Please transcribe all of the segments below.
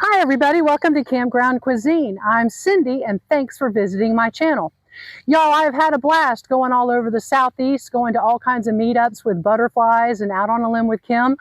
Hi everybody, welcome to Campground Cuisine. I'm Cindy and thanks for visiting my channel. Y'all, I've had a blast going all over the Southeast, going to all kinds of meetups with butterflies and out on a limb with Kim.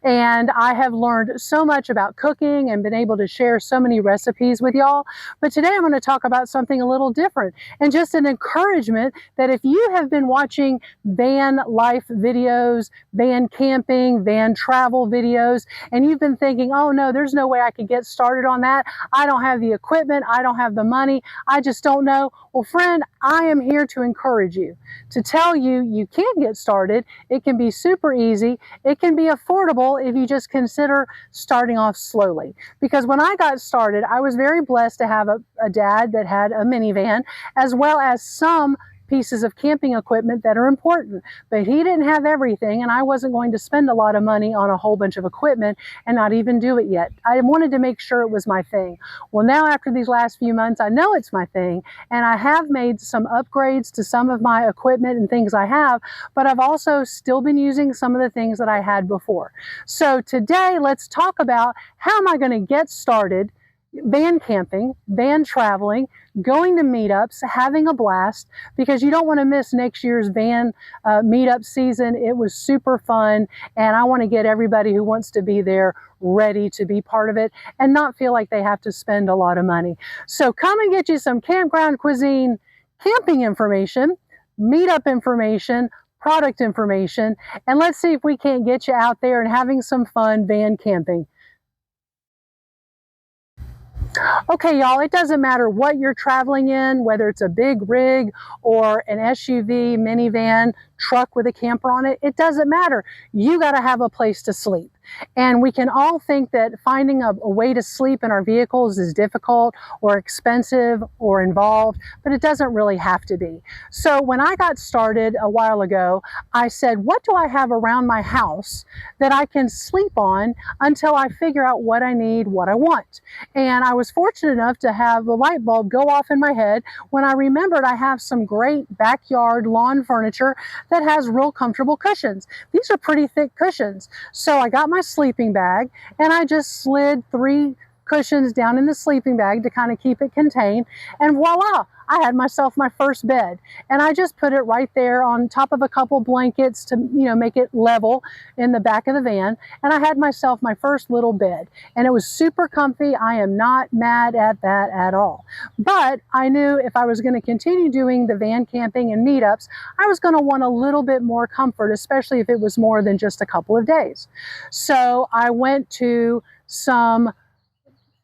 And I have learned so much about cooking and been able to share so many recipes with y'all. But today I'm going to talk about something a little different and just an encouragement that if you have been watching van life videos, van camping, van travel videos, and you've been thinking, oh no, there's no way I could get started on that. I don't have the equipment. I don't have the money. I just don't know. Well, friend, I am here to encourage you, to tell you you can get started. It can be super easy. It can be affordable if you just consider starting off slowly. Because when I got started, I was very blessed to have a dad that had a minivan, as well as some pieces of camping equipment that are important. But he didn't have everything, and I wasn't going to spend a lot of money on a whole bunch of equipment and not even do it yet. I wanted to make sure it was my thing. Well, now after these last few months, I know it's my thing, and I have made some upgrades to some of my equipment and things I have, but I've also still been using some of the things that I had before. So today, let's talk about how am I going to get started van camping, van traveling, going to meetups, having a blast, because you don't want to miss next year's van meetup season. It was super fun, and I want to get everybody who wants to be there ready to be part of it and not feel like they have to spend a lot of money. So come and get you some Campground Cuisine camping information, meetup information, product information, and let's see if we can't get you out there and having some fun van camping. Okay, y'all, it doesn't matter what you're traveling in, whether it's a big rig or an SUV, minivan, truck with a camper on it, it doesn't matter. You got to have a place to sleep. And we can all think that finding a way to sleep in our vehicles is difficult or expensive or involved, but it doesn't really have to be. So when I got started a while ago, I said, what do I have around my house that I can sleep on until I figure out what I need, what I want? And I was fortunate enough to have the light bulb go off in my head when I remembered I have some great backyard lawn furniture that has real comfortable cushions. These are pretty thick cushions. So I got my sleeping bag and I just slid 3 cushions down in the sleeping bag to kind of keep it contained, and voila, I had myself my first bed. And I just put it right there on top of a couple blankets to, make it level in the back of the van, and I had myself my first little bed, and it was super comfy. I am not mad at that at all. But I knew if I was going to continue doing the van camping and meetups, I was going to want a little bit more comfort, especially if it was more than just a couple of days. So I went to some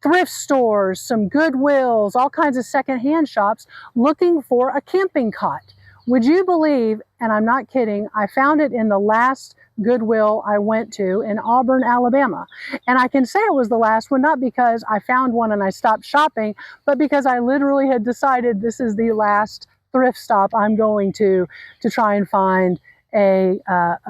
thrift stores, some Goodwills, all kinds of secondhand shops looking for a camping cot. Would you believe, and I'm not kidding, I found it in the last Goodwill I went to in Auburn, Alabama. And I can say it was the last one, not because I found one and I stopped shopping, but because I literally had decided this is the last thrift stop I'm going to try and find a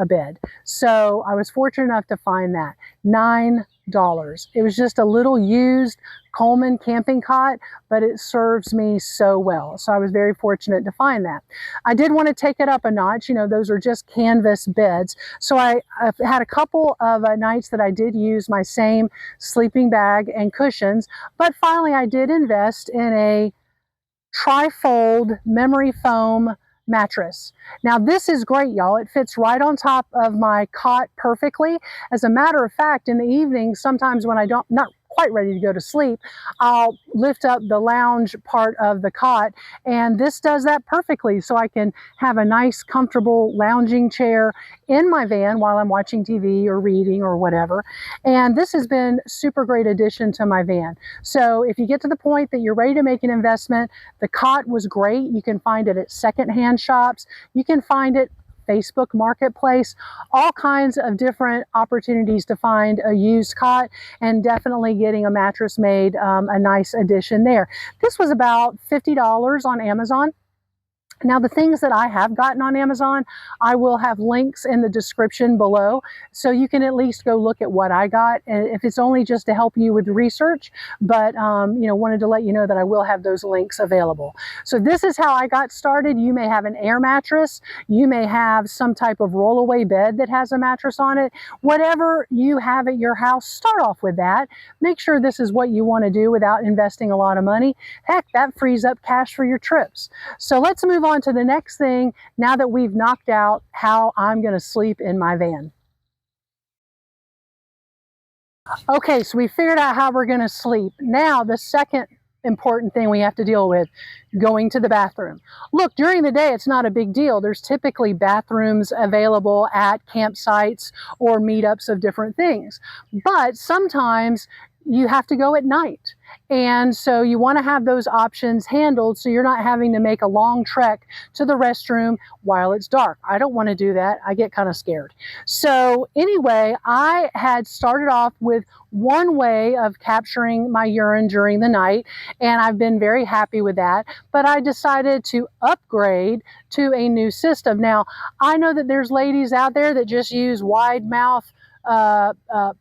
bed. So I was fortunate enough to find that. $9. It was just a little used Coleman camping cot, but it serves me so well. So I was very fortunate to find that. I did want to take it up a notch. Those are just canvas beds. So I had a couple of nights that I did use my same sleeping bag and cushions, but finally I did invest in a tri-fold memory foam mattress. Now this is great, y'all. It fits right on top of my cot perfectly. As a matter of fact, in the evening, sometimes when not quite ready to go to sleep, I'll lift up the lounge part of the cot, and this does that perfectly. So I can have a nice, comfortable lounging chair in my van while I'm watching TV or reading or whatever. And this has been a super great addition to my van. So if you get to the point that you're ready to make an investment, the cot was great. You can find it at secondhand shops. You can find it Facebook Marketplace, all kinds of different opportunities to find a used cot, and definitely getting a mattress made a nice addition there. This was about $50 on Amazon. Now, the things that I have gotten on Amazon, I will have links in the description below, so you can at least go look at what I got, and if it's only just to help you with research, but you know, wanted to let you know that I will have those links available. So this is how I got started. You may have an air mattress, you may have some type of rollaway bed that has a mattress on it. Whatever you have at your house, start off with that. Make sure this is what you want to do without investing a lot of money. Heck, that frees up cash for your trips. So let's move on to the next thing now that we've knocked out how I'm going to sleep in my van. Okay, so we figured out how we're going to sleep. Now the second important thing we have to deal with, going to the bathroom. Look, during the day it's not a big deal. There's typically bathrooms available at campsites or meetups of different things. But sometimes you have to go at night. And so you want to have those options handled so you're not having to make a long trek to the restroom while it's dark. I don't want to do that. I get kind of scared. So anyway, I had started off with one way of capturing my urine during the night, and I've been very happy with that. But I decided to upgrade to a new system. Now, I know that there's ladies out there that just use wide mouth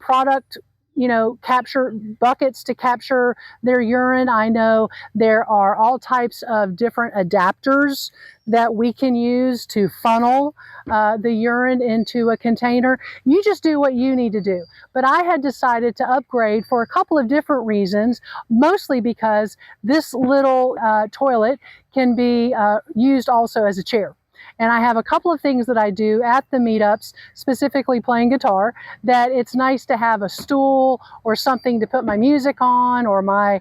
product, you know, capture buckets to capture their urine. I know there are all types of different adapters that we can use to funnel the urine into a container. You just do what you need to do. But I had decided to upgrade for a couple of different reasons, mostly because this little toilet can be used also as a chair. And I have a couple of things that I do at the meetups, specifically playing guitar, that it's nice to have a stool or something to put my music on or my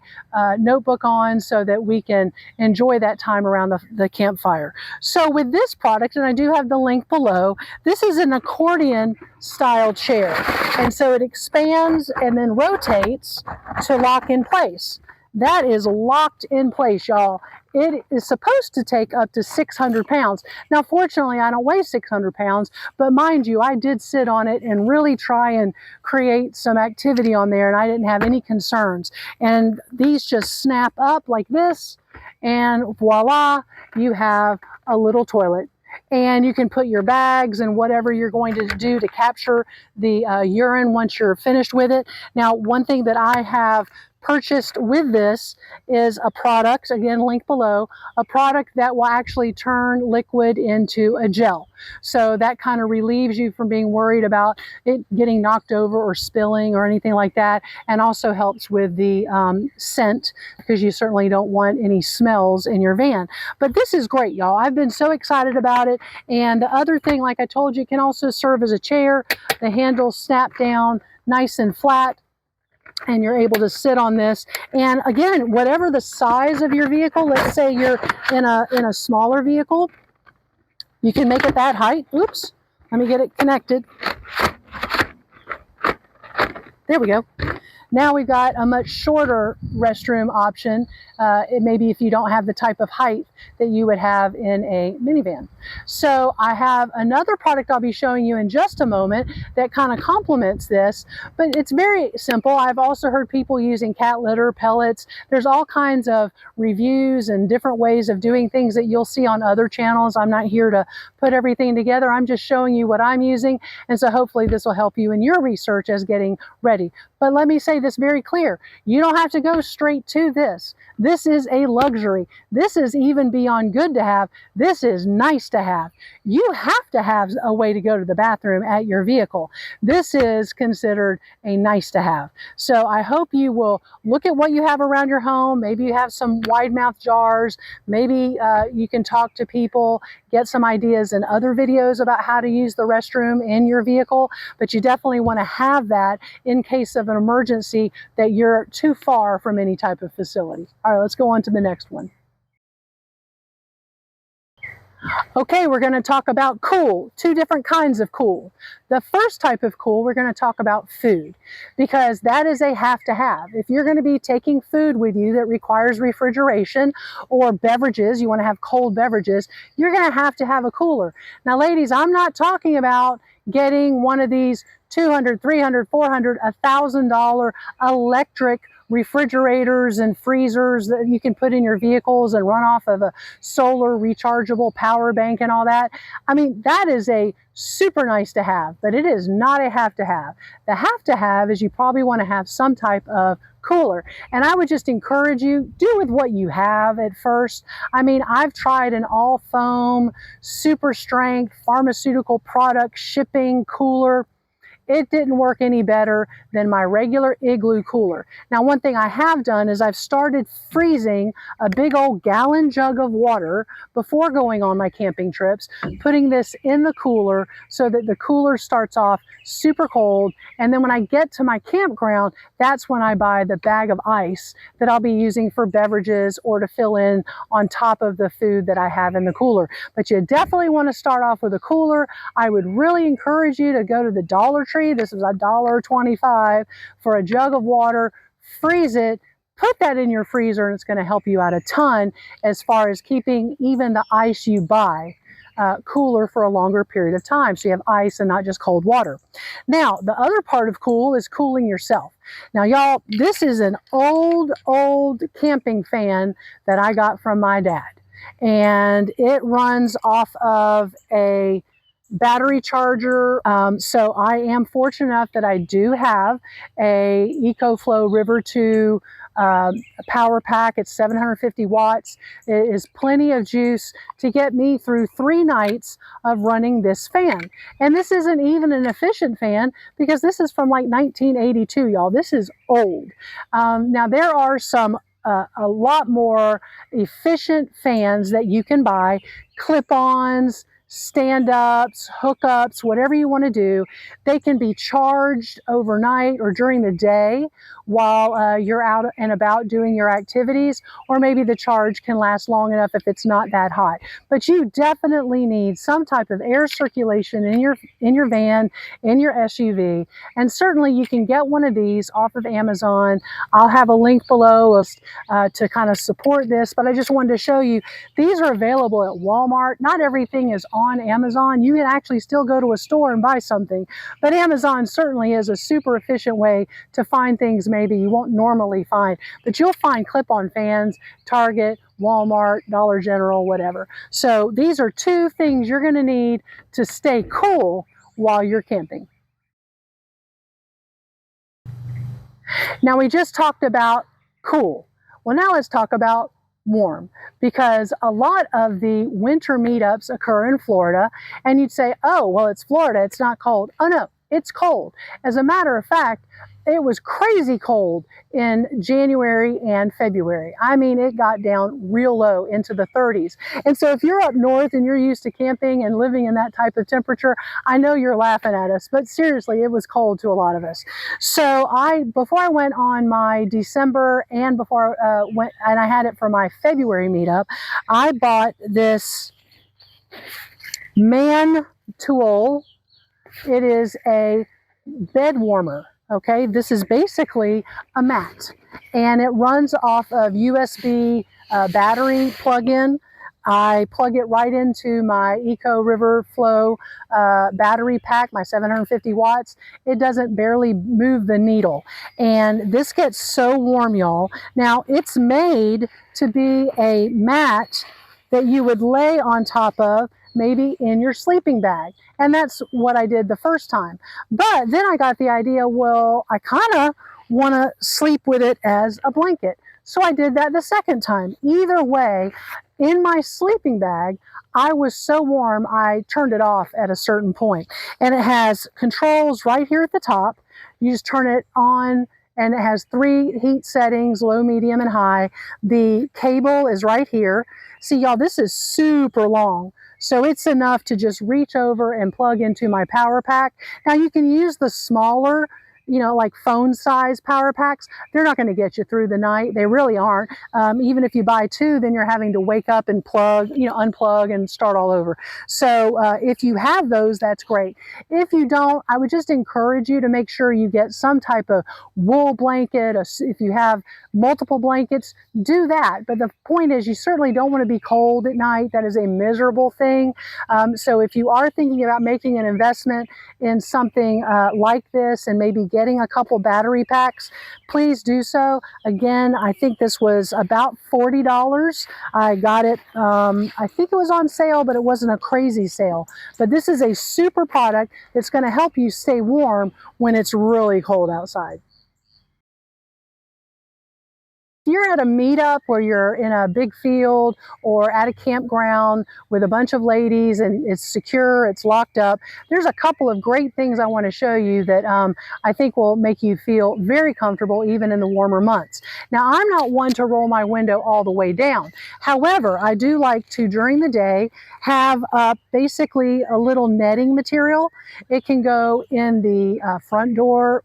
notebook on so that we can enjoy that time around the campfire. So with this product, and I do have the link below, this is an accordion style chair. And so it expands and then rotates to lock in place. That is locked in place, y'all. It is supposed to take up to 600 pounds. Now, fortunately, I don't weigh 600 pounds, but mind you, I did sit on it and really try and create some activity on there, and I didn't have any concerns. And these just snap up like this, and voila, you have a little toilet. And you can put your bags and whatever you're going to do to capture the urine once you're finished with it. Now, one thing that I have purchased with this is a product, again, link below, a product that will actually turn liquid into a gel. So that kind of relieves you from being worried about it getting knocked over or spilling or anything like that, and also helps with the scent, because you certainly don't want any smells in your van. But this is great, y'all. I've been so excited about it. And the other thing, like I told you, it can also serve as a chair. The handles snap down nice and flat, and you're able to sit on this. And again, whatever the size of your vehicle, let's say you're in a smaller vehicle, you can make it that height. Oops, let me get it connected. There we go. Now we've got a much shorter restroom option. It may be if you don't have the type of height that you would have in a minivan. So I have another product I'll be showing you in just a moment that kind of complements this, but it's very simple. I've also heard people using cat litter, pellets. There's all kinds of reviews and different ways of doing things that you'll see on other channels. I'm not here to put everything together. I'm just showing you what I'm using. And so hopefully this will help you in your research as getting ready. But let me say this very clear. You don't have to go straight to this. This is a luxury. This is even beyond good to have. This is nice to have. You have to have a way to go to the bathroom at your vehicle. This is considered a nice to have. So I hope you will look at what you have around your home. Maybe you have some wide mouth jars. Maybe you can talk to people, get some ideas in other videos about how to use the restroom in your vehicle. But you definitely want to have that in case of an emergency that you're too far from any type of facility. All right, let's go on to the next one. Okay, we're going to talk about cool, two different kinds of cool. The first type of cool, we're going to talk about food, because that is a have to have. If you're going to be taking food with you that requires refrigeration, or beverages, you want to have cold beverages, you're going to have a cooler. Now ladies, I'm not talking about getting one of these $200, $300, $400, $1,000 electric refrigerators and freezers that you can put in your vehicles and run off of a solar rechargeable power bank and all that. I mean, that is a super nice to have, but it is not a have to have. The have to have is you probably want to have some type of cooler. And I would just encourage you, do with what you have at first. I mean, I've tried an all foam, super strength, pharmaceutical product shipping cooler. It didn't work any better than my regular Igloo cooler. Now, one thing I have done is I've started freezing a big old gallon jug of water before going on my camping trips, putting this in the cooler so that the cooler starts off super cold. And then when I get to my campground, that's when I buy the bag of ice that I'll be using for beverages or to fill in on top of the food that I have in the cooler. But you definitely want to start off with a cooler. I would really encourage you to go to the Dollar Tree. This is $1.25 for a jug of water. Freeze it, put that in your freezer, and it's going to help you out a ton as far as keeping even the ice you buy cooler for a longer period of time. So you have ice and not just cold water. Now, the other part of cool is cooling yourself. Now, y'all, this is an old camping fan that I got from my dad. And it runs off of a battery charger. So I am fortunate enough that I do have a EcoFlow River 2 power pack. It's 750 watts. It is plenty of juice to get me through 3 nights of running this fan. And this isn't even an efficient fan because this is from like 1982, y'all. This is old. Now there are some a lot more efficient fans that you can buy, clip-ons, stand-ups, hookups, whatever you want to do. They can be charged overnight or during the day while you're out and about doing your activities, or maybe the charge can last long enough if it's not that hot. But you definitely need some type of air circulation in your van, in your SUV, and certainly you can get one of these off of Amazon. I'll have a link below to kind of support this, but I just wanted to show you these are available at Walmart. Not everything is on Amazon. You can actually still go to a store and buy something, but Amazon certainly is a super efficient way to find things maybe you won't normally find, but you'll find clip-on fans, Target, Walmart, Dollar General, whatever. So these are 2 things you're going to need to stay cool while you're camping. Now we just talked about cool. Well, now let's talk about warm, because a lot of the winter meetups occur in Florida, and you'd say, oh, well, it's Florida, it's not cold. Oh no, it's cold. As a matter of fact, it was crazy cold in January and February. I mean, it got down real low into the 30s. And so if you're up north and you're used to camping and living in that type of temperature, I know you're laughing at us, but seriously, it was cold to a lot of us. So before I went on my December and before I went, and I had it for my February meetup, I bought this Man Tool. It is a bed warmer. Okay, this is basically a mat, and it runs off of USB battery plug-in. I plug it right into my Eco River Flow battery pack, my 750 watts. It doesn't barely move the needle. And this gets so warm, y'all. Now, it's made to be a mat that you would lay on top of, maybe in your sleeping bag. And that's what I did the first time. But then I got the idea, well, I kind of want to sleep with it as a blanket. So I did that the second time. Either way, in my sleeping bag, I was so warm, I turned it off at a certain point. And it has controls right here at the top. You just turn it on, and it has 3 heat settings, low, medium, and high. The cable is right here. See, y'all, this is super long. So it's enough to just reach over and plug into my power pack. Now you can use the smaller, like phone size power packs. They're not going to get you through the night. They really aren't. Even if you buy 2, then you're having to wake up and unplug and start all over. So if you have those, that's great. If you don't, I would just encourage you to make sure you get some type of wool blanket. If you have multiple blankets, do that. But the point is, you certainly don't want to be cold at night. That is a miserable thing. So if you are thinking about making an investment in something like this and maybe get getting a couple battery packs, please do so. Again, I think this was about $40. I got it, I think it was on sale, but it wasn't a crazy sale. But this is a super product that's going to help you stay warm when it's really cold outside. If you're at a meetup where you're in a big field or at a campground with a bunch of ladies and it's secure, it's locked up, there's a couple of great things I want to show you that I think will make you feel very comfortable even in the warmer months. Now, I'm not one to roll my window all the way down. However, I do like to, during the day, have basically a little netting material. It can go in the front door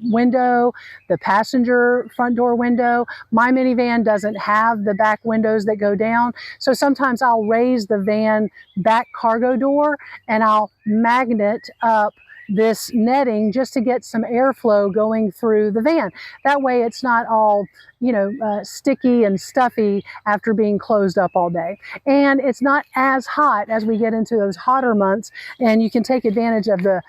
window, the passenger front door window. My minivan doesn't have the back windows that go down, so sometimes I'll raise the van back cargo door and I'll magnet up this netting just to get some airflow going through the van. That way it's not all, you know, sticky and stuffy after being closed up all day. And it's not as hot as we get into those hotter months, and you can take advantage of the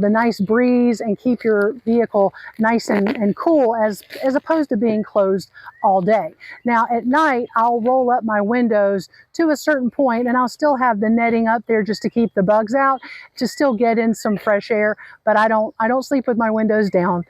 nice breeze and keep your vehicle nice and cool as opposed to being closed all day. Now at night, I'll roll up my windows to a certain point and I'll still have the netting up there just to keep the bugs out, to still get in some fresh air, but I don't sleep with my windows down.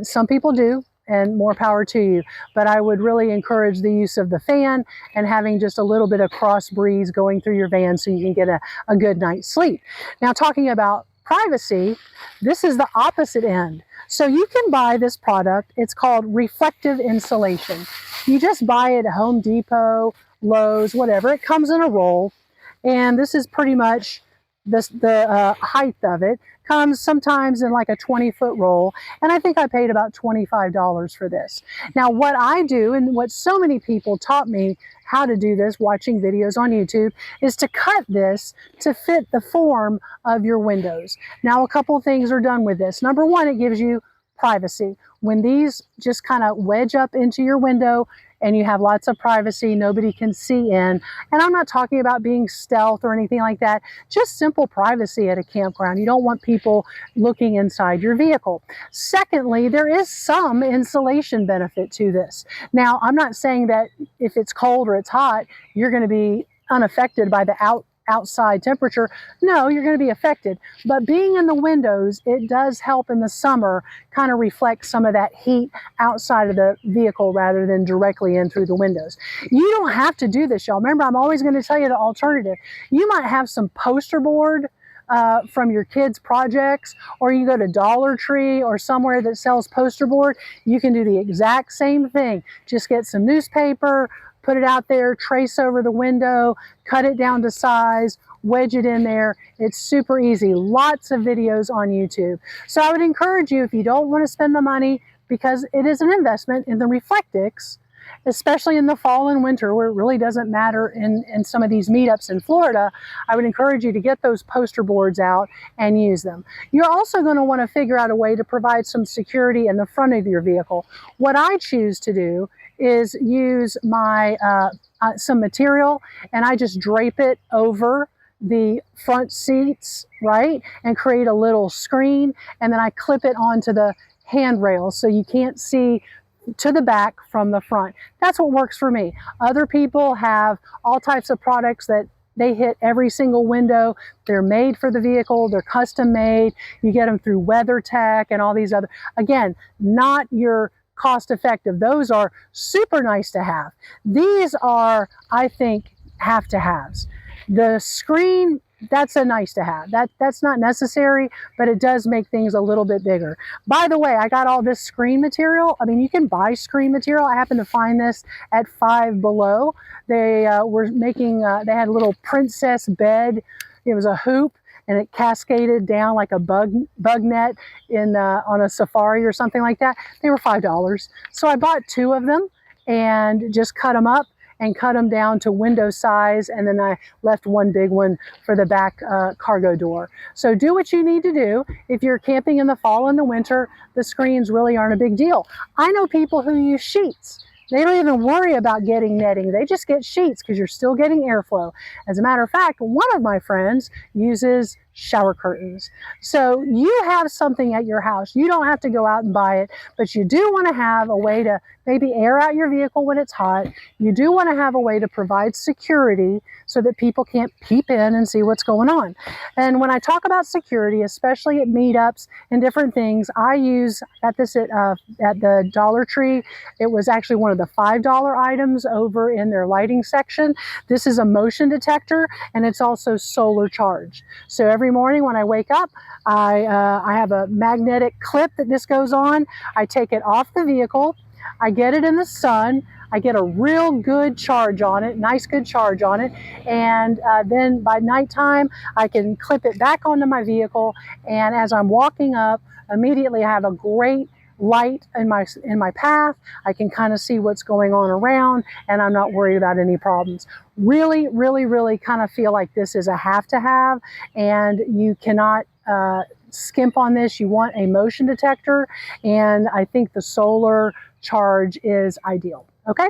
Some people do, and more power to you. But I would really encourage the use of the fan and having just a little bit of cross breeze going through your van so you can get a good night's sleep. Now, talking about privacy, this is the opposite end. So you can buy this product. It's called reflective insulation. You just buy it at Home Depot, Lowe's, whatever. It comes in a roll, and this is pretty much the height of it. Comes sometimes in like a 20-foot roll, and I think I paid about $25 for this. Now what I do, and what so many people taught me how to do this watching videos on YouTube, is to cut this to fit the form of your windows. Now a couple of things are done with this. Number one, it gives you privacy. When these just kind of wedge up into your window and you have lots of privacy, nobody can see in. And I'm not talking about being stealth or anything like that, just simple privacy at a campground. You don't want people looking inside your vehicle. Secondly, there is some insulation benefit to this. Now, I'm not saying that if it's cold or it's hot, you're going to be unaffected by the outside temperature. No, you're going to be affected. But being in the windows, it does help in the summer kind of reflect some of that heat outside of the vehicle rather than directly in through the windows. You don't have to do this, y'all. Remember, I'm always going to tell you the alternative. You might have some poster board from your kids' projects, or you go to Dollar Tree or somewhere that sells poster board. You can do the exact same thing. Just get some newspaper, put it out there, trace over the window, cut it down to size, wedge it in there. It's super easy. Lots of videos on YouTube. So I would encourage you, if you don't want to spend the money, because it is an investment in the Reflectix, especially in the fall and winter where it really doesn't matter in some of these meetups in Florida, I would encourage you to get those poster boards out and use them. You're also going to want to figure out a way to provide some security in the front of your vehicle. What I choose to do is use my some material, and I just drape it over the front seats, right, and create a little screen, and then I clip it onto the handrail so you can't see to the back from the front. That's what works for me. Other people have all types of products that they hit every single window. They're made for the vehicle. They're custom made. You get them through WeatherTech and all these other, again, not your cost effective. Those are super nice to have. These are, I think, have to haves. The screen, that's a nice to have. That's not necessary, but it does make things a little bit bigger. By the way, I got all this screen material. I mean, you can buy screen material. I happened to find this at Five Below. They were making, they had a little princess bed. It was a hoop, and it cascaded down like a bug net in on a safari or something like that. They were $5. So I bought 2 of them and just cut them up and cut them down to window size, and then I left one big one for the back cargo door. So do what you need to do. If you're camping in the fall and the winter, the screens really aren't a big deal. I know people who use sheets. They don't even worry about getting netting. They just get sheets because you're still getting airflow. As a matter of fact, one of my friends uses shower curtains. So you have something at your house. You don't have to go out and buy it, but you do want to have a way to maybe air out your vehicle when it's hot. You do want to have a way to provide security so that people can't peep in and see what's going on. And when I talk about security, especially at meetups and different things, got this at the Dollar Tree. It was actually one of the $5 items over in their lighting section. This is a motion detector, and it's also solar charged. So every morning when I wake up, I have a magnetic clip that this goes on. I take it off the vehicle. I get it in the sun. I get a real good charge on it, nice good charge on it. And then by nighttime, I can clip it back onto my vehicle. And as I'm walking up, immediately I have a great light in my path. I can kind of see what's going on around, and I'm not worried about any problems. Really, really, really kind of feel like this is a have to have, and you cannot skimp on this. You want a motion detector, and I think the solar charge is ideal. Okay.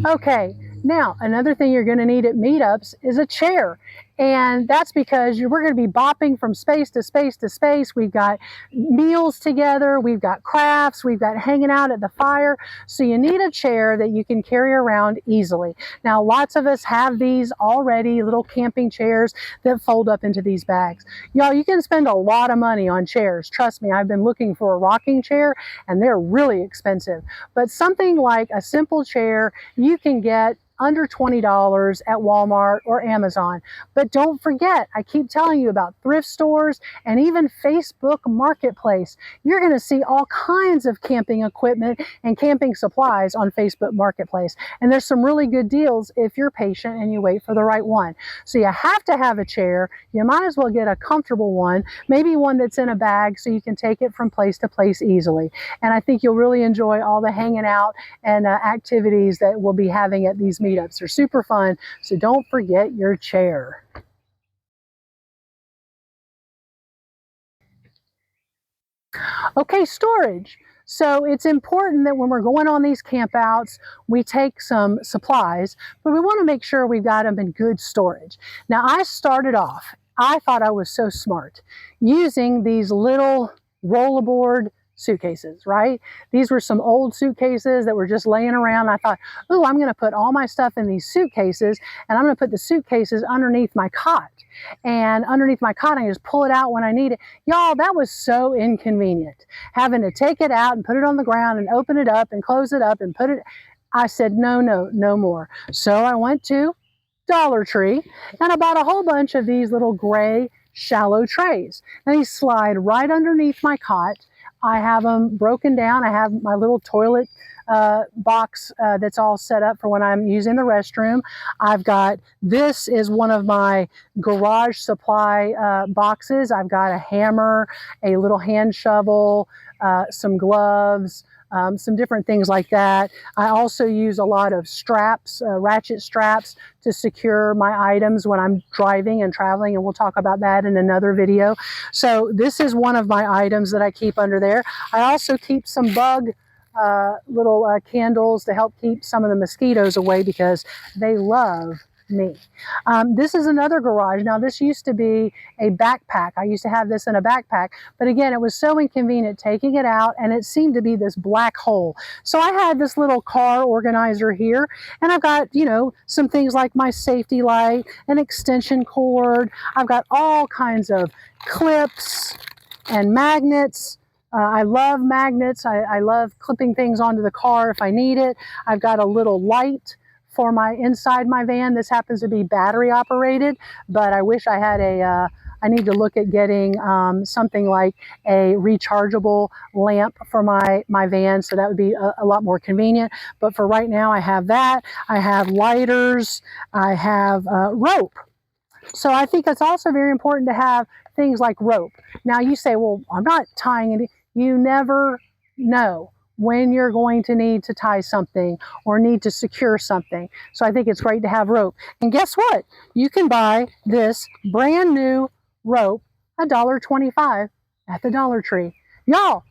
Okay, now another thing you're going to need at meetups is a chair. And that's because we're going to be bopping from space to space to space. We've got meals together, we've got crafts, we've got hanging out at the fire. So you need a chair that you can carry around easily. Now, lots of us have these already, little camping chairs that fold up into these bags. Y'all, you can spend a lot of money on chairs. Trust me, I've been looking for a rocking chair and they're really expensive. But something like a simple chair you can get under $20 at Walmart or Amazon. But don't forget, I keep telling you about thrift stores and even Facebook Marketplace. You're going to see all kinds of camping equipment and camping supplies on Facebook Marketplace. And there's some really good deals if you're patient and you wait for the right one. So you have to have a chair. You might as well get a comfortable one, maybe one that's in a bag so you can take it from place to place easily. And I think you'll really enjoy all the hanging out and activities that we'll be having at these meetups. They're super fun, so don't forget your chair. Okay, storage. So it's important that when we're going on these campouts, we take some supplies, but we want to make sure we've got them in good storage. Now, I started off, I thought I was so smart, using these little rollerboard suitcases, right? These were some old suitcases that were just laying around. I thought, oh, I'm going to put all my stuff in these suitcases, and I'm going to put the suitcases underneath my cot. And underneath my cot, I just pull it out when I need it. Y'all, that was so inconvenient. Having to take it out and put it on the ground and open it up and close it up and put it. I said, no, no, no more. So I went to Dollar Tree and I bought a whole bunch of these little gray shallow trays. And these slide right underneath my cot. I have them broken down. I have my little toilet box that's all set up for when I'm using the restroom. I've got, this is one of my garage supply boxes. I've got a hammer, a little hand shovel, some gloves, some different things like that. I also use a lot of straps, ratchet straps to secure my items when I'm driving and traveling, and we'll talk about that in another video. So this is one of my items that I keep under there. I also keep some bug little candles to help keep some of the mosquitoes away because they love me. This is another garage. Now, this used to be a backpack. I used to have this in a backpack, but again, it was so inconvenient taking it out, and it seemed to be this black hole. So I had this little car organizer here, and I've got, you know, some things like my safety light, an extension cord. I've got all kinds of clips and magnets. I love magnets. I love clipping things onto the car if I need it. I've got a little light for my inside my van. This happens to be battery operated, but I wish I had a, I need to look at getting something like a rechargeable lamp for my van, so that would be a lot more convenient. But for right now, I have that. I have lighters. I have rope. So I think it's also very important to have things like rope. Now you say, well, I'm not tying it. You never know when you're going to need to tie something or need to secure something. So I think it's great to have rope. And guess what? You can buy this brand new rope, $1.25 at the Dollar Tree. Y'all,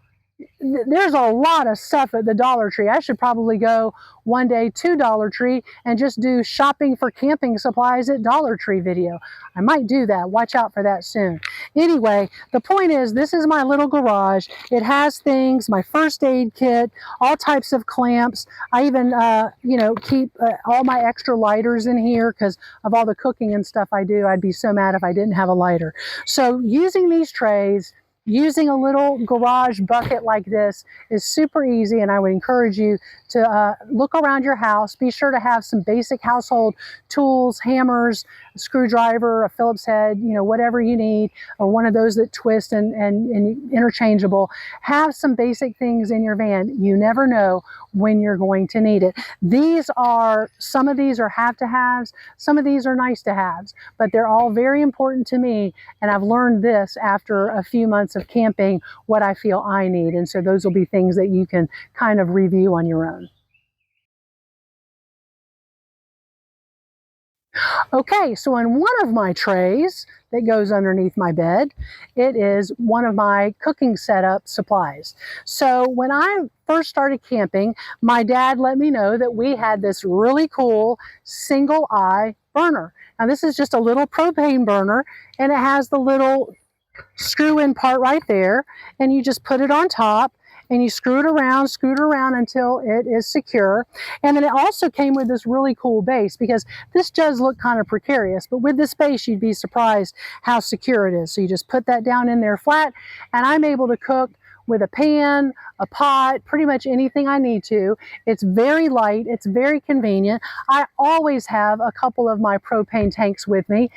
there's a lot of stuff at the Dollar Tree. I should probably go one day to Dollar Tree and just do shopping for camping supplies at Dollar Tree video. I might do that. Watch out for that soon. Anyway, the point is, this is my little garage. It has things, my first aid kit, all types of clamps. I even, you know, keep all my extra lighters in here because of all the cooking and stuff I do. I'd be so mad if I didn't have a lighter. So using these trays, using a little garage bucket like this is super easy, and I would encourage you to look around your house. Be sure to have some basic household tools, hammers, a screwdriver, a Phillips head, you know, whatever you need, or one of those that twist and interchangeable. Have some basic things in your van. You never know when you're going to need it. Some of these are have-to-haves, some of these are nice-to-haves, but they're all very important to me, and I've learned this after a few months of camping, what I feel I need. And so those will be things that you can kind of review on your own. Okay, so in one of my trays that goes underneath my bed, it is one of my cooking setup supplies. So when I first started camping, my dad let me know that we had this really cool single eye burner. Now this is just a little propane burner, and it has the little screw in part right there, and you just put it on top and you screw it around until it is secure. And then it also came with this really cool base, because this does look kind of precarious, but with this base you'd be surprised how secure it is. So you just put that down in there flat, and I'm able to cook with a pan, a pot, pretty much anything I need to. It's very light, it's very convenient. I always have a couple of my propane tanks with me.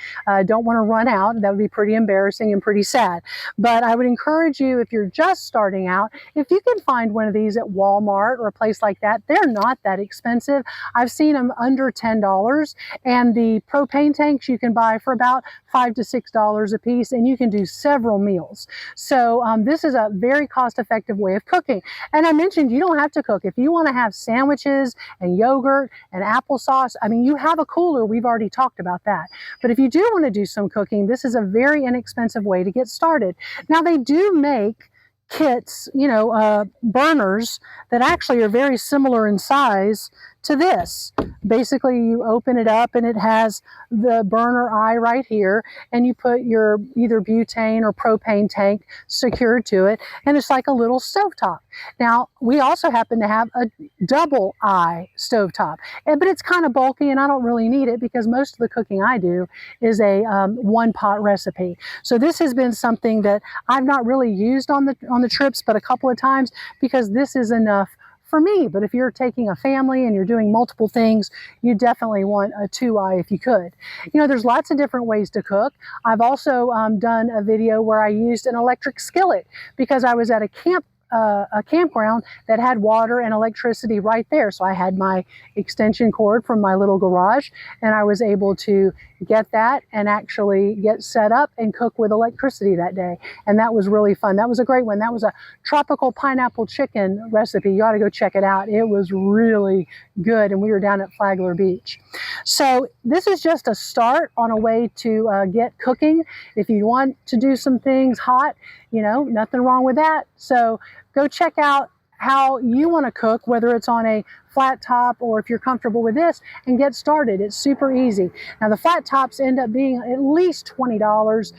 Don't want to run out, that would be pretty embarrassing and pretty sad. But I would encourage you, if you're just starting out, if you can find one of these at Walmart or a place like that, they're not that expensive. I've seen them under $10, and the propane tanks you can buy for about $5 to $6 a piece, and you can do several meals. So this is a very cost-effective way of cooking. And I mentioned you don't have to cook. If you want to have sandwiches and yogurt and applesauce, I mean, you have a cooler. We've already talked about that. But if you do want to do some cooking, this is a very inexpensive way to get started. Now, they do make kits, you know, burners that actually are very similar in size to this. Basically, you open it up and it has the burner eye right here, and you put your either butane or propane tank secured to it, and it's like a little stovetop. Now, we also happen to have a double eye stovetop, but it's kind of bulky and I don't really need it because most of the cooking I do is a one pot recipe. So this has been something that I've not really used on the trips, but a couple of times, because this is enough for me. But if you're taking a family and you're doing multiple things, you definitely want a 2-eye if you could. You know, there's lots of different ways to cook. I've also done a video where I used an electric skillet because I was at a campground that had water and electricity right there. So I had my extension cord from my little garage, and I was able to get that and actually get set up and cook with electricity that day. And that was really fun. That was a great one. That was a tropical pineapple chicken recipe. You ought to go check it out. It was really good. And we were down at Flagler Beach. So this is just a start on a way to get cooking. If you want to do some things hot, you know, nothing wrong with that. So go check out how you want to cook, whether it's on a flat top or if you're comfortable with this, and get started. It's super easy. Now the flat tops end up being at least $20,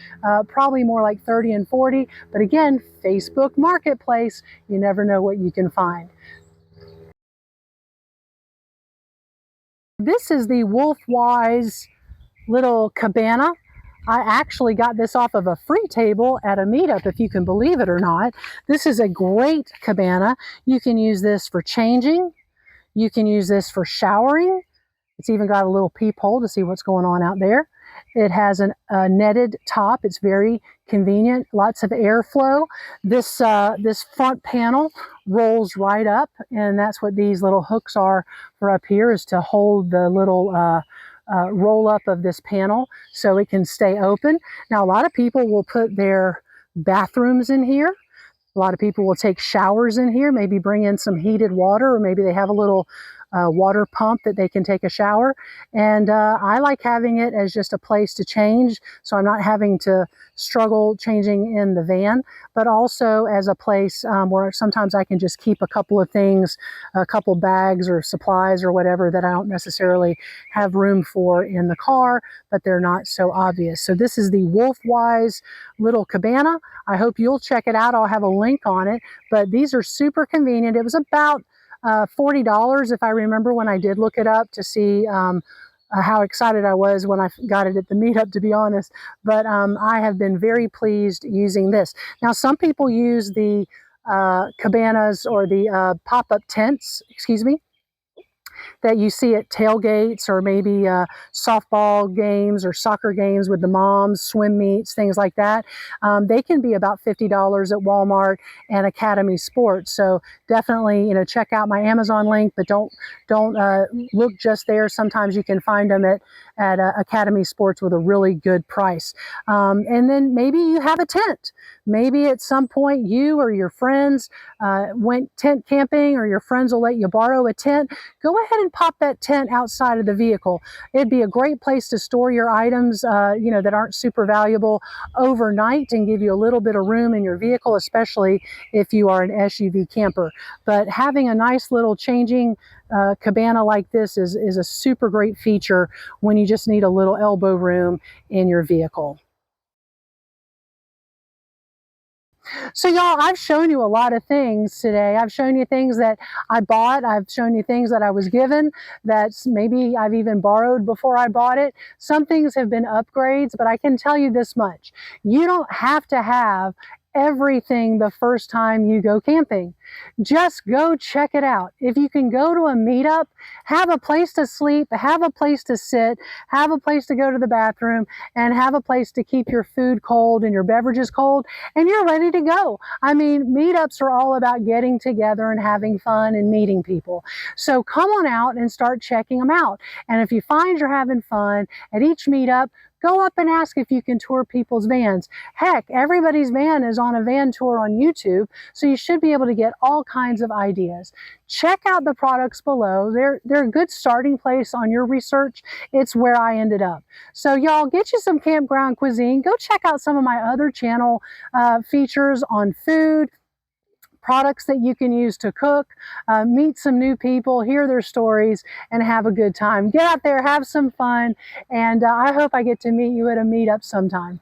probably more like $30 and $40. But again, Facebook Marketplace, you never know what you can find. This is the Wolfwise little cabana. I actually got this off of a free table at a meetup, if you can believe it or not. This is a great cabana. You can use this for changing. You can use this for showering. It's even got a little peephole to see what's going on out there. It has a netted top. It's very convenient, lots of airflow. This front panel rolls right up, and that's what these little hooks are for up here, is to hold the little roll up of this panel so it can stay open. Now, a lot of people will put their bathrooms in here. A lot of people will take showers in here, maybe bring in some heated water, or maybe they have a little water pump that they can take a shower. And I like having it as just a place to change, so I'm not having to struggle changing in the van, but also as a place where sometimes I can just keep a couple of things, a couple bags or supplies or whatever that I don't necessarily have room for in the car, but they're not so obvious. So this is the Wolfwise little cabana. I hope you'll check it out. I'll have a link on it, but these are super convenient. It was about $40 if I remember when I did look it up to see how excited I was when I got it at the meetup, to be honest. But I have been very pleased using this. Now, some people use the cabanas or the pop-up tents, excuse me, that you see at tailgates or maybe softball games or soccer games with the moms, swim meets, things like that. They can be about $50 at Walmart and Academy Sports. So definitely, check out my Amazon link, but don't look just there. Sometimes you can find them at Academy Sports with a really good price. And then maybe you have a tent. Maybe at some point you or your friends went tent camping, or your friends will let you borrow a tent. Go ahead and pop that tent outside of the vehicle. It'd be a great place to store your items, that aren't super valuable overnight, and give you a little bit of room in your vehicle, especially if you are an SUV camper. But having a nice little changing cabana like this is a super great feature when you just need a little elbow room in your vehicle. So y'all, I've shown you a lot of things today. I've shown you things that I bought. I've shown you things that I was given that maybe I've even borrowed before I bought it. Some things have been upgrades, but I can tell you this much. You don't have to have everything the first time you go camping. Just go check it out. If you can go to a meetup, have a place to sleep, have a place to sit, have a place to go to the bathroom, and have a place to keep your food cold and your beverages cold, and you're ready to go. I mean, meetups are all about getting together and having fun and meeting people. So come on out and start checking them out. And if you find you're having fun at each meetup, go up and ask if you can tour people's vans. Heck, everybody's van is on a van tour on YouTube, so you should be able to get all kinds of ideas. Check out the products below. They're a good starting place on your research. It's where I ended up. So y'all, get you some Campground Cuisine. Go check out some of my other channel features on food, products that you can use to cook, meet some new people, hear their stories, and have a good time. Get out there, have some fun, and I hope I get to meet you at a meetup sometime.